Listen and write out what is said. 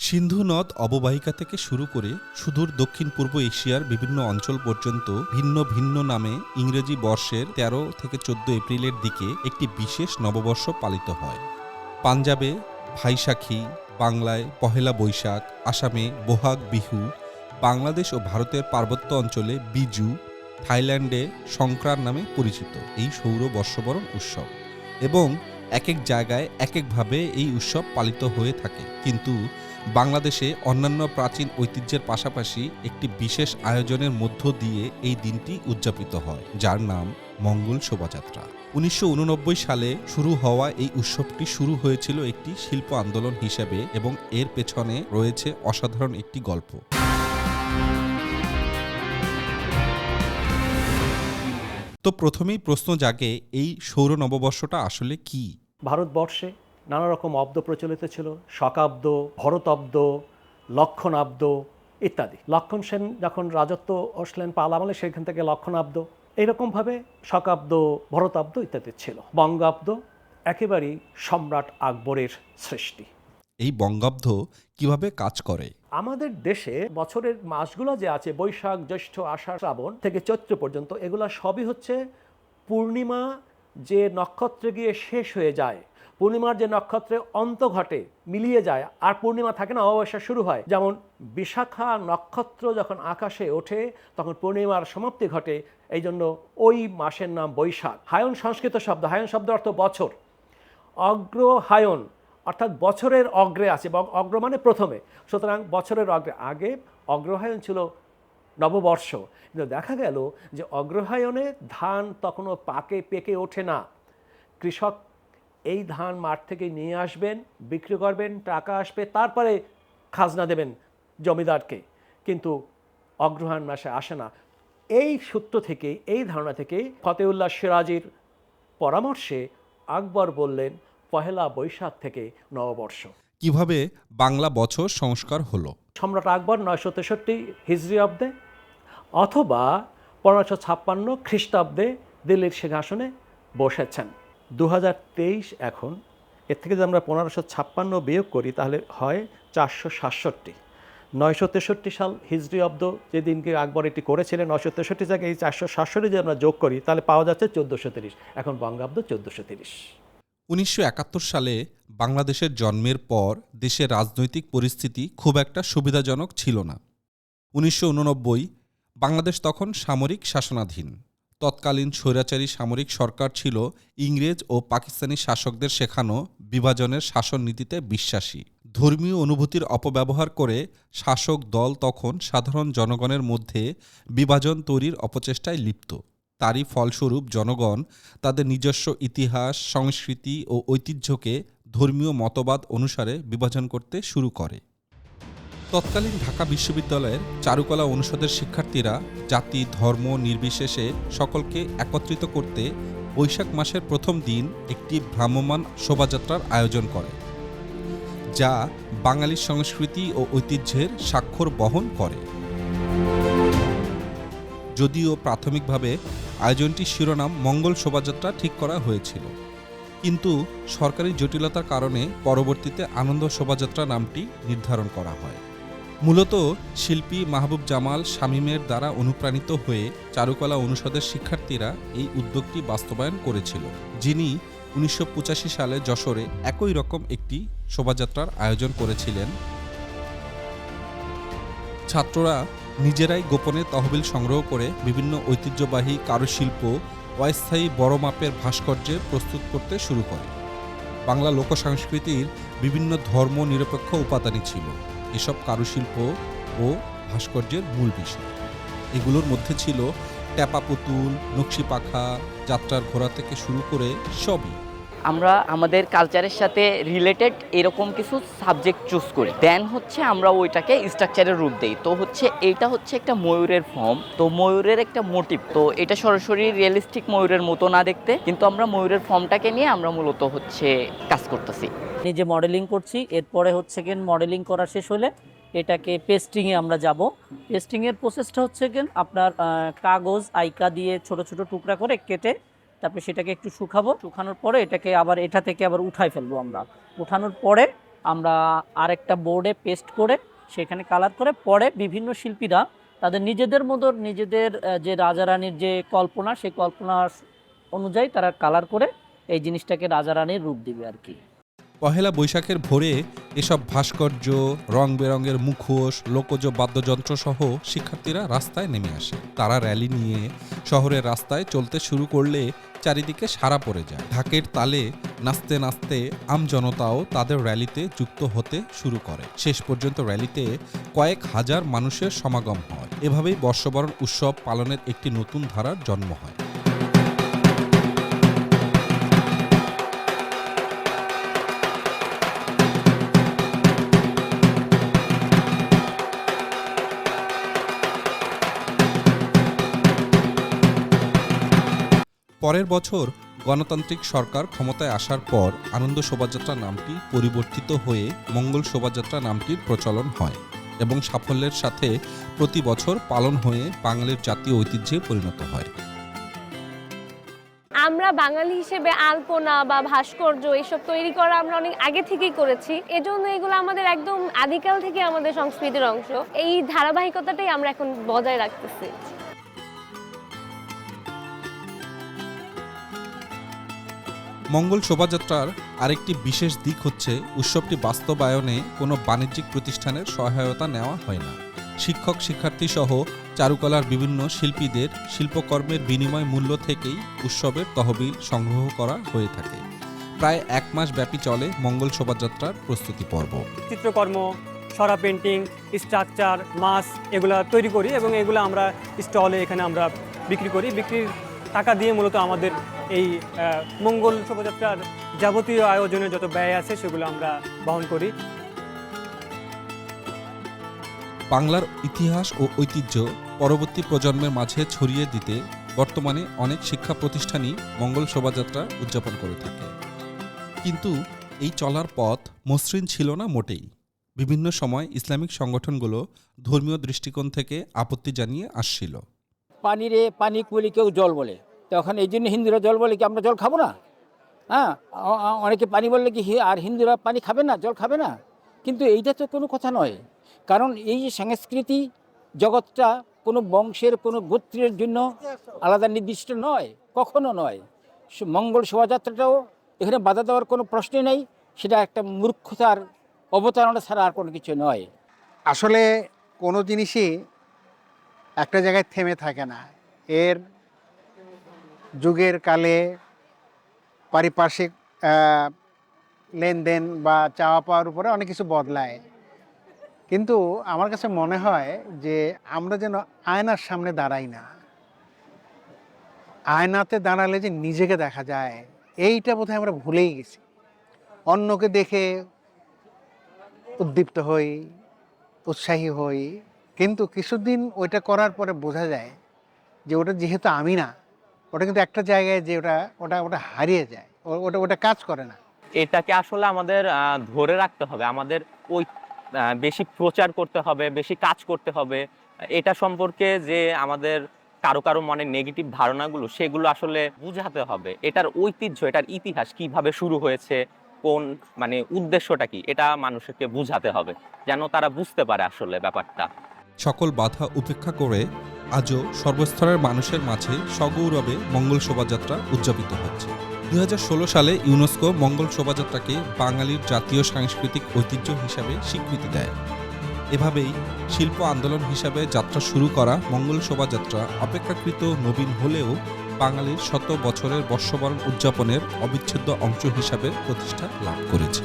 সিন্ধু নদ অববাহিকা থেকে শুরু করে সুদূর দক্ষিণ পূর্ব এশিয়ার বিভিন্ন অঞ্চল পর্যন্ত ভিন্ন ভিন্ন নামে ইংরেজি বর্ষের ১৩ থেকে ১৪ এপ্রিলের দিকে একটি বিশেষ নববর্ষ পালিত হয়। পাঞ্জাবে ভাইশাখী, বাংলায় পহেলা বৈশাখ, আসামে বোহাগ বিহু, বাংলাদেশ ও ভারতের পার্বত্য অঞ্চলে বিজু, থাইল্যান্ডে সংক্রান নামে পরিচিত এই সৌর বর্ষবরণ উৎসব। এবং এক এক জায়গায় এক একভাবে এই উৎসব পালিত হয়ে থাকে, কিন্তু বাংলাদেশে অন্যান্য প্রাচীন ঐতিহ্যের পাশাপাশি একটি বিশেষ আয়োজনের মধ্য দিয়ে এই দিনটি উদযাপিত হয়, যার নাম মঙ্গল শোভাযাত্রা। ১৯৮৯ সালে শুরু হওয়া এই উৎসবটি শুরু হয়েছিল একটি শিল্প আন্দোলন হিসেবে এবং এর পেছনে রয়েছে অসাধারণ একটি গল্প। তো প্রথমেই প্রশ্ন জাগে, এই সৌর নববর্ষটা আসলে কি? ভারতবর্ষে নানা রকম অব্দ প্রচলিত ছিল, শকাব্দ, ভরতাব্দ, লক্ষণাব্দ ইত্যাদি। লক্ষণ সেন যখন রাজত্ব আসলেন পাল আমলে, সেখান থেকে লক্ষণাব্দ, এইরকমভাবে শকাব্দ, ভরতাব্দ ইত্যাদি ছিল। বঙ্গাব্দ একেবারেই সম্রাট আকবরের সৃষ্টি। এই বঙ্গাব্দ কিভাবে কাজ করে? আমাদের দেশে বছরের মাসগুলো যে আছে, বৈশাখ, জ্যৈষ্ঠ, আষাঢ়, শ্রাবণ থেকে চৈত্র পর্যন্ত, এগুলা সবই হচ্ছে পূর্ণিমা যে নক্ষত্রে গিয়ে শেষ হয়ে যায়, পূর্ণিমার যে নক্ষত্রে অন্ত ঘটে, মিলিয়ে যায়, আর পূর্ণিমা থাকে না, অমাবস্যা শুরু হয়। যেমন বিশাখা নক্ষত্র যখন আকাশে ওঠে তখন পূর্ণিমার সমাপ্তি ঘটে, এই জন্য ওই মাসের নাম বৈশাখ। হায়ন সংস্কৃত শব্দ, হায়ন শব্দ অর্থ বছর। অগ্রহায়ণ অর্থাৎ বছরের অগ্রে আছে, অগ্র মানে প্রথমে, সুতরাং বছরের অগ্রে। আগে অগ্রহায়ণ ছিল নববর্ষ, কিন্তু দেখা গেল যে অগ্রহায়ণে ধান তখনও পেকে ওঠে না। কৃষক এই ধান মাঠ থেকে নিয়ে আসবেন, বিক্রি করবেন, টাকা আসবে, তারপরে খাজনা দেবেন জমিদারকে, কিন্তু অগ্রহায়ণ মাসে আসে না। এই সূত্র থেকে, এই ধারণা থেকে ফতেউল্লাহ সিরাজির পরামর্শে আকবর বললেন পহেলা বৈশাখ থেকে নববর্ষ। কিভাবে বাংলা বছর সংস্কার হলো? সম্রাট আকবর ৯৬৩ হিজরি অব্দে অথবা ১৫৫৬ খ্রিস্টাব্দে দিল্লির সিংহাসনে বসেছেন। ২০২৩ এখন, এর থেকে যদি আমরা ১৫৫৬ বিয়োগ করি তাহলে হয় ৪৬৭। ৯৬৩ সাল হিজরি অব্দ যেদিনকে আকবর এটি করেছিলেন, ৯৬৩ জায়গায় এই ৪৬৭ যদি আমরা যোগ করি তাহলে পাওয়া যাচ্ছে ১৪৩০। এখন বঙ্গাব্দ ১৪৩০। ১৯৭১ সালে বাংলাদেশের জন্মের পর দেশের রাজনৈতিক পরিস্থিতি খুব একটা সুবিধাজনক ছিল না। ১৯৮৯ বাংলাদেশ তখন সামরিক শাসনাধীন। তৎকালীন স্বৈরাচারী সামরিক সরকার ছিল ইংরেজ ও পাকিস্তানি শাসকদের শেখানো বিভাজনের শাসন নীতিতে বিশ্বাসী। ধর্মীয় অনুভূতির অপব্যবহার করে শাসক দল তখন সাধারণ জনগণের মধ্যে বিভাজন তৈরির অপচেষ্টায় লিপ্ত। তারই ফলস্বরূপ জনগণ তাদের নিজস্ব ইতিহাস, সংস্কৃতি ও ঐতিহ্যকে ধর্মীয় মতবাদ অনুসারে বিভাজন করতে শুরু করে। তৎকালীন ঢাকা বিশ্ববিদ্যালয়ের চারুকলা অনুষদের শিক্ষার্থীরা জাতি ধর্ম নির্বিশেষে সকলকে একত্রিত করতে বৈশাখ মাসের প্রথম দিন একটি ভ্রাম্যমাণ শোভাযাত্রার আয়োজন করে, যা বাঙালি সংস্কৃতি ও ঐতিহ্যের স্বাক্ষর বহন করে। যদিও প্রাথমিকভাবে আয়োজনটির শিরোনাম মঙ্গল শোভাযাত্রা ঠিক করা হয়েছিল, কিন্তু সরকারি জটিলতার কারণে পরবর্তীতে আনন্দ শোভাযাত্রা নামটি নির্ধারণ করা হয়। মূলত শিল্পী মাহবুব জামাল শামীমের দ্বারা অনুপ্রাণিত হয়ে চারুকলা অনুষদের শিক্ষার্থীরা এই উদ্যোগটি বাস্তবায়ন করেছিল, যিনি ১৯৮৫ সালে যশোরে একই রকম একটি শোভাযাত্রার আয়োজন করেছিলেন। ছাত্ররা নিজেরাই গোপনে তহবিল সংগ্রহ করে বিভিন্ন ঐতিহ্যবাহী কারুশিল্প, অস্থায়ী বড় মাপের ভাস্কর্য প্রস্তুত করতে শুরু করে। বাংলা লোকসংস্কৃতির বিভিন্ন ধর্ম নিরপেক্ষ উপাদানই ছিল এসব কারুশিল্প ও ভাস্কর্যের মূল বিষয়। এগুলোর মধ্যে ছিল ট্যাপা পুতুল, নকশি পাখা, যাত্রার ঘোড়া থেকে শুরু করে সবই। আমরা আমাদের কালচারের সাথে রিলেটেড এরকম কিছু সাবজেক্ট চুজ করি, দেন হচ্ছে আমরা ওইটাকে স্ট্রাকচারের রূপ দেই। তো হচ্ছে এটা হচ্ছে একটা ময়ূরের ফর্ম, তো ময়ূরের একটা মোটিভ, তো এটা সরাসরি রিয়েলিস্টিক ময়ূরের মতো না দেখতে, কিন্তু আমরা ময়ূরের ফর্মটাকে নিয়ে আমরা মূলত হচ্ছে কাজ করতেছি। নিজে মডেলিং করছি, এরপরে হচ্ছে গিয়ে মডেলিং করা শেষ হলে এটাকে পেস্টিংয়ে আমরা যাব। পেস্টিংয়ের প্রসেসটা হচ্ছে গিয়ে আপনার কাগজ আইকা দিয়ে ছোট ছোট টুকরা করে কেটে তারপরে সেটাকে একটু শুকানোর পরে এটাকে আবার এটা থেকে আবার উঠাই ফেলবো আমরা। উঠানোর পরে আমরা আরেকটা বোর্ডে পেস্ট করে সেখানে কালার করে পরে বিভিন্ন শিল্পীরা তাদের নিজেদের মতো নিজেদের যে রাজা রানীর যে কল্পনা সেই কল্পনা অনুযায়ী তারা কালার করে এই জিনিসটাকে রাজা রানীর রূপ দিবে আর কি। পহেলা বৈশাখের ভোরে এসব ভাস্কর্য, রং বেরঙের মুখোশ, লোকজ বাদ্যযন্ত্র সহ শিক্ষার্থীরা রাস্তায় নেমে আসে। তারা র্যালি নিয়ে শহরের রাস্তায় চলতে শুরু করলে চারিদিকে সাড়া পড়ে যায়। ঢাকের তালে নাচতে নাচতে আমজনতাও তাদের র্যালিতে যুক্ত হতে শুরু করে। শেষ পর্যন্ত র্যালিতে কয়েক হাজার মানুষের সমাগম হয়। এভাবেই বর্ষবরণ উৎসব পালনের একটি নতুন ধারার জন্ম হয়। পরের বছর গণতান্ত্রিক সরকার ক্ষমতায় আসার পর আনন্দ শোভাযাত্রা নামটি পরিবর্তিত হয়ে মঙ্গল শোভাযাত্রা নামটির প্রচলন হয় এবং সাফল্যের সাথে প্রতি বছর পালন হয়ে বাঙালির জাতীয় ঐতিহ্যে পরিণত হয়। আমরা বাঙালি হিসেবে আলপনা বা ভাস্কর্য এসব তৈরি করা আমরা অনেক আগে থেকেই করেছি। এজন্য এগুলো আমাদের একদম আদিকাল থেকে আমাদের সংস্কৃতির অংশ। এই ধারাবাহিকতাটাই আমরা এখন বজায় রাখতেছি। মঙ্গল শোভাযাত্রার আরেকটি বিশেষ দিক হচ্ছে উৎসবটি বাস্তবায়নে কোনো বাণিজ্যিক প্রতিষ্ঠানের সহায়তা নেওয়া হয় না। শিক্ষক শিক্ষার্থী সহ চারুকলার বিভিন্ন শিল্পীদের শিল্পকর্মের বিনিময় মূল্য থেকেই উৎসবের তহবিল সংগ্রহ করা হয়ে থাকে। প্রায় 1 মাস ব্যাপী চলে মঙ্গল শোভাযাত্রার প্রস্তুতি পর্ব। চিত্রকর্ম, সরা পেন্টিং, স্ট্রাকচার, মাছ এগুলা তৈরি করি এবং এগুলো আমরা স্টলে এখানে আমরা বিক্রি করি। বিক্রির টাকা দিয়ে মূলত আমাদের এই মঙ্গল শোভাযাত্রার যাবতীয় আয়োজনের যত ব্যয় আছে সেগুলো আমরা বহন করি। বাংলার ইতিহাস ও ঐতিহ্য পরবর্তী প্রজন্মের মাঝে ছড়িয়ে দিতে বর্তমানে অনেক শিক্ষা প্রতিষ্ঠানই মঙ্গল শোভাযাত্রা উদযাপন করে থাকে। কিন্তু এই চলার পথ মসৃণ ছিল না মোটেই। বিভিন্ন সময় ইসলামিক সংগঠনগুলো ধর্মীয় দৃষ্টিকোণ থেকে আপত্তি জানিয়ে আসছিল। পানিরে পানি বলি, কেউ জল বলে, তখন এই জন্য হিন্দুরা জল বলে কি আমরা জল খাবো না? হ্যাঁ, অনেকে পানি বললে কি আর হিন্দুরা পানি খাবে না, জল খাবে না? কিন্তু এইটা তো কোনো কথা নয়। কারণ এই যে সংস্কৃতি জগৎটা কোনো বংশের কোনো গোত্রের জন্য আলাদা নির্দিষ্ট নয়, কখনো নয়। মঙ্গল শোভাযাত্রাটাও এখানে বাধা দেওয়ার কোনো প্রশ্নই নেই। সেটা একটা মূর্খতার অবতারণা ছাড়া আর কোনো কিছু নয়। আসলে কোনো জিনিসই একটা জায়গায় থেমে থাকে না। এর যুগের কালে পারিপার্শ্বিক লেনদেন বা চাওয়া পাওয়ার উপরে অনেক কিছু বদলায়। কিন্তু আমার কাছে মনে হয় যে আমরা যেন আয়নার সামনে দাঁড়াই না। আয়নাতে দাঁড়ালে যে নিজেকে দেখা যায়, এইটা বোধহয় আমরা ভুলেই গেছি। অন্যকে দেখে উদ্দীপ্ত হই, উৎসাহী হই, কিন্তু কিছুদিন ওইটা করার পরে বোঝা যায় যে ওটা যেহেতু আমি না, ওটা কিন্তু একটা জায়গায় যে ওটা হারিয়ে যায়, ওটা কাজ করে না। এটাকে আসলে আমাদের ধরে রাখতে হবে, আমাদের ওই বেশি প্রচার করতে হবে, বেশি কাজ করতে হবে। এটা সম্পর্কে যে আমাদের কারো মনে নেগেটিভ ধারণাগুলো সেগুলো আসলে বুঝাতে হবে। এটার ঐতিহ্য, এটার ইতিহাস কিভাবে শুরু হয়েছে, কোন মানে উদ্দেশ্যটা কি, এটা মানুষকে বুঝাতে হবে যেন তারা বুঝতে পারে আসলে ব্যাপারটা। সকল বাধা উপেক্ষা করে আজও সর্বস্তরের মানুষের মাঝে সগৌরবে মঙ্গল শোভাযাত্রা উদযাপিত হচ্ছে। 2016 সালে ইউনেস্কো মঙ্গল শোভাযাত্রাকে বাঙালির জাতীয় সাংস্কৃতিক ঐতিহ্য হিসাবে স্বীকৃতি দেয়। এভাবেই শিল্প আন্দোলন হিসাবে যাত্রা শুরু করা মঙ্গল শোভাযাত্রা অপেক্ষাকৃত নবীন হলেও বাঙালির 100 বছরের বর্ষবরণ উদযাপনের অবিচ্ছেদ্য অংশ হিসাবে প্রতিষ্ঠা লাভ করেছে।